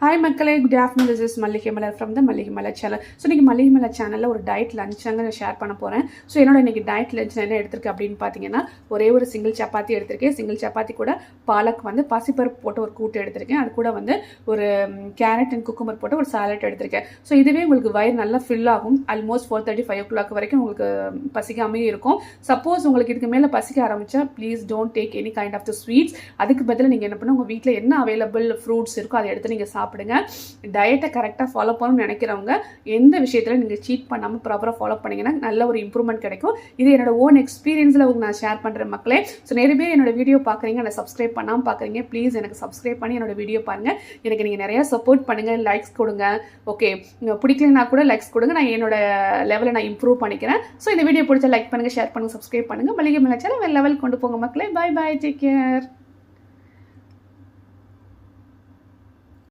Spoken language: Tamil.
ஹாய் மக்களே, குட் ஆஃப்டர்நூன். திஸ் இஸ் மல்லிகை மலர் ஃப்ரம் த மல்லிகை மலர் சேனல். ஸோ இன்றைக்கி மல்லிகை மலர் சேனலில் ஒரு டயட் லஞ்சாங்க நான் ஷேர் பண்ண போகிறேன். ஸோ என்னோட இன்றைக்கி டயட் லஞ்ச் என்ன எடுத்திருக்கேன் அப்படின்னு பார்த்தீங்கன்னா, ஒரே ஒரு சிங்கிள் சப்பாத்தி எடுத்திருக்கேன். சிங்கிள் சப்பாத்தி கூட பாலக் பாசிப்பருப்பு போட்டு ஒரு கூட்டு எடுத்திருக்கேன். அது கூட ஒரு கேரட் அண்ட் குக்கும்பர் போட்டு ஒரு சாலட் எடுத்திருக்கேன். ஸோ இதுவே உங்களுக்கு வயிறு நல்லா ஃபில் ஆகும். ஆல்மோஸ்ட் 4:30 5 o'clock வரைக்கும் உங்களுக்கு பசிக்காமே இருக்கும். சப்போஸ் உங்களுக்கு இதுக்கு மேலே பசிக்க ஆரம்பித்தா please don't take any kind of the sweets. அதுக்கு பதிலாக நீங்கள் என்ன பண்ணணும், உங்கள் வீட்டில் என்ன அவைலபிள் ஃப்ரூட்ஸ் இருக்கோ அதை எடுத்து நீங்கள் சாப்பிடுங்க. டயட்டை கரெக்டாக ஃபாலோ பண்ணணும்னு நினைக்கிறவங்க எந்த விஷயத்தில் நீங்கள் சீட் பண்ணாமல் ப்ராப்பராக ஃபாலோ பண்ணிங்கன்னா நல்ல ஒரு இம்ப்ரூவ்மெண்ட் கிடைக்கும். இது என்னோட ஓன் எக்ஸ்பீரியன்ஸில் நான் ஷேர் பண்ணுறேன் மக்களே. ஸோ நிறைய பேர் என்னோட வீடியோ பார்க்குறீங்க, நான் சப்ஸ்கிரைப் பண்ணாமல் பார்க்குறீங்க. ப்ளீஸ் எனக்கு சப்ஸ்கிரைப் பண்ணி என்னோட வீடியோ பாருங்கள். எனக்கு நீங்கள் நிறையா சப்போர்ட் பண்ணுங்கள், லைக்ஸ் கொடுங்க. ஓகே, பிடிக்கலனா கூட லைக்ஸ் கொடுங்க. நான் என்னோட லெவலை நான் இம்ப்ரூவ் பண்ணிக்கிறேன். ஸோ இந்த வீடியோ பிடிச்சா லைக் பண்ணுங்கள், ஷேர் பண்ணுங்கள், சப்ஸ்கிரைப் பண்ணுங்கள். மல்லிகை மலர் சேனல் லெவல் கொண்டு போங்க மக்களே. Bye bye, take care.